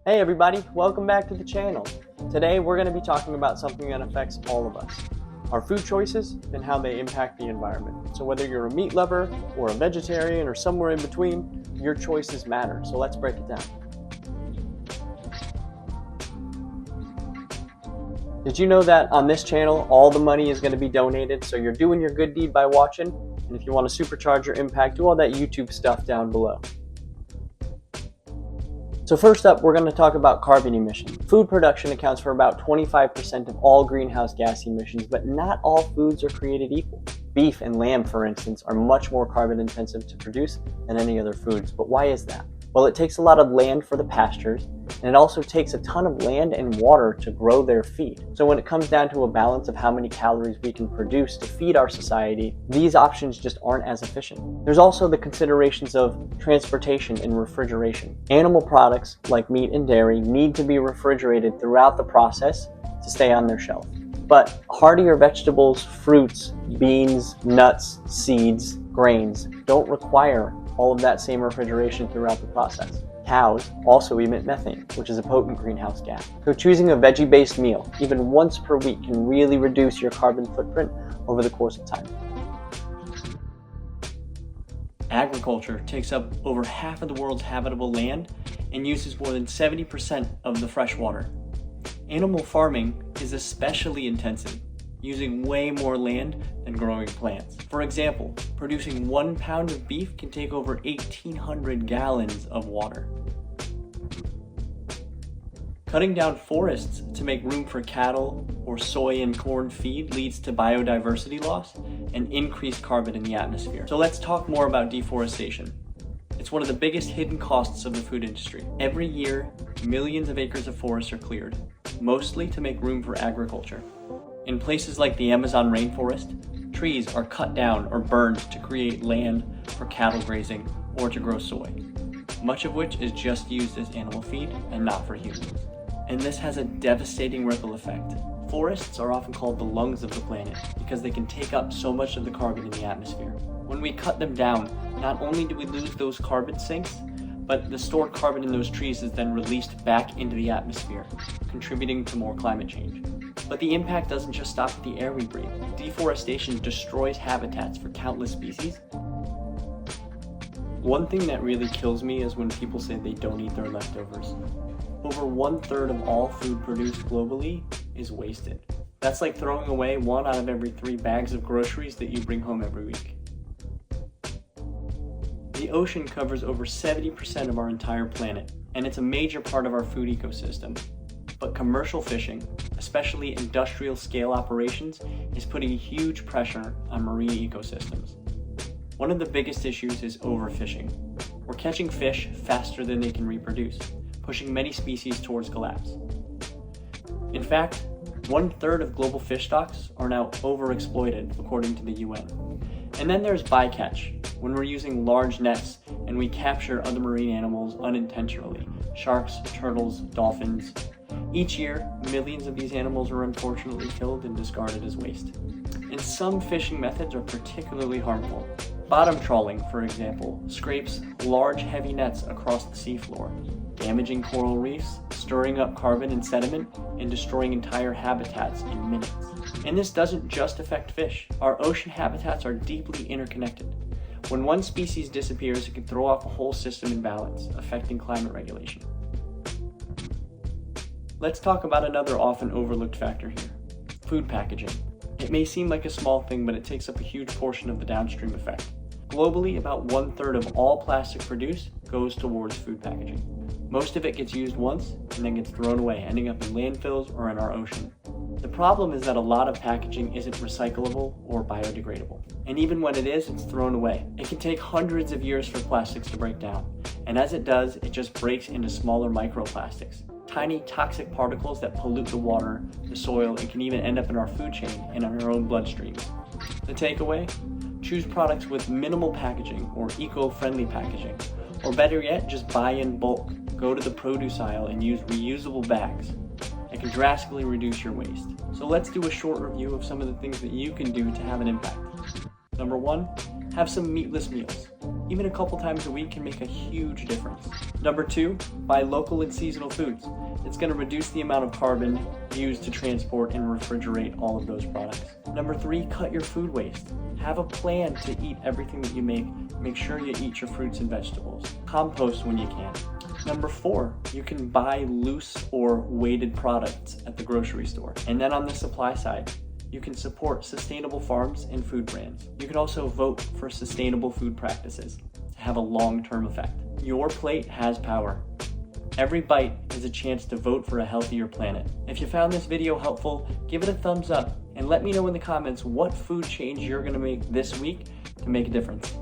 Hey everybody, welcome back to the channel. Today we're going to be talking about something that affects all of us. Our food choices and how they impact the environment. So whether you're a meat lover or a vegetarian or somewhere in between, your choices matter. So let's break it down. Did you know that on this channel, all the money is going to be donated? So you're doing your good deed by watching. And if you want to supercharge your impact, do all that YouTube stuff down below. So first up, we're going to talk about carbon emission. Food production accounts for about 25% of all greenhouse gas emissions, but not all foods are created equal. Beef and lamb, for instance, are much more carbon intensive to produce than any other foods. But why is that? Well, it takes a lot of land for the pastures, and it also takes a ton of land and water to grow their feed. So when it comes down to a balance of how many calories we can produce to feed our society, these options just aren't as efficient. There's also the considerations of transportation and refrigeration. Animal products like meat and dairy need to be refrigerated throughout the process to stay on their shelf. But heartier vegetables, fruits, beans, nuts, seeds, grains don't require all of that same refrigeration throughout the process. Cows also emit methane, which is a potent greenhouse gas. So choosing a veggie-based meal, even once per week, can really reduce your carbon footprint over the course of time. Agriculture takes up over half of the world's habitable land and uses more than 70% of the fresh water. Animal farming is especially intensive, using way more land than growing plants. For example, producing 1 pound of beef can take over 1,800 gallons of water. Cutting down forests to make room for cattle or soy and corn feed leads to biodiversity loss and increased carbon in the atmosphere. So let's talk more about deforestation. It's one of the biggest hidden costs of the food industry. Every year, millions of acres of forests are cleared, mostly to make room for agriculture. In places like the Amazon rainforest, trees are cut down or burned to create land for cattle grazing or to grow soy, much of which is just used as animal feed and not for humans. And this has a devastating ripple effect. Forests are often called the lungs of the planet because they can take up so much of the carbon in the atmosphere. When we cut them down, not only do we lose those carbon sinks, but the stored carbon in those trees is then released back into the atmosphere, contributing to more climate change. But the impact doesn't just stop at the air we breathe. Deforestation destroys habitats for countless species. One thing that really kills me is when people say they don't eat their leftovers. Over 1/3 of all food produced globally is wasted. That's like throwing away 1 out of every 3 bags of groceries that you bring home every week. The ocean covers over 70% of our entire planet, and it's a major part of our food ecosystem. But commercial fishing, especially industrial scale operations, is putting huge pressure on marine ecosystems. One of the biggest issues is overfishing. We're catching fish faster than they can reproduce, pushing many species towards collapse. In fact, 1/3 of global fish stocks are now overexploited, according to the UN. And then there's bycatch, when we're using large nets and we capture other marine animals unintentionally, sharks, turtles, dolphins. Each year, millions of these animals are unfortunately killed and discarded as waste. And some fishing methods are particularly harmful. Bottom trawling, for example, scrapes large heavy nets across the seafloor, damaging coral reefs, stirring up carbon and sediment, and destroying entire habitats in minutes. And this doesn't just affect fish. Our ocean habitats are deeply interconnected. When one species disappears, it can throw off a whole system in balance, affecting climate regulation. Let's talk about another often overlooked factor here: food packaging. It may seem like a small thing, but it takes up a huge portion of the downstream effect. Globally, about 1/3 of all plastic produced goes towards food packaging. Most of it gets used once and then gets thrown away, ending up in landfills or in our ocean. The problem is that a lot of packaging isn't recyclable or biodegradable. And even when it is, it's thrown away. It can take hundreds of years for plastics to break down. And as it does, it just breaks into smaller microplastics. Tiny toxic particles that pollute the water, the soil, and can even end up in our food chain and in our own bloodstreams. The takeaway? Choose products with minimal packaging or eco-friendly packaging. Or better yet, just buy in bulk. Go to the produce aisle and use reusable bags. It can drastically reduce your waste. So let's do a short review of some of the things that you can do to have an impact. Number 1, Have some meatless meals. Even a couple times a week can make a huge difference. Number 2, buy local and seasonal foods. It's going to reduce the amount of carbon used to transport and refrigerate all of those products. Number 3, cut your food waste. Have a plan to eat everything that you make. Make sure you eat your fruits and vegetables. Compost when you can. Number 4, you can buy loose or weighted products at the grocery store. And then on the supply side, you can support sustainable farms and food brands. You can also vote for sustainable food practices to have a long-term effect. Your plate has power. Every bite is a chance to vote for a healthier planet. If you found this video helpful, give it a thumbs up and let me know in the comments what food change you're going to make this week to make a difference.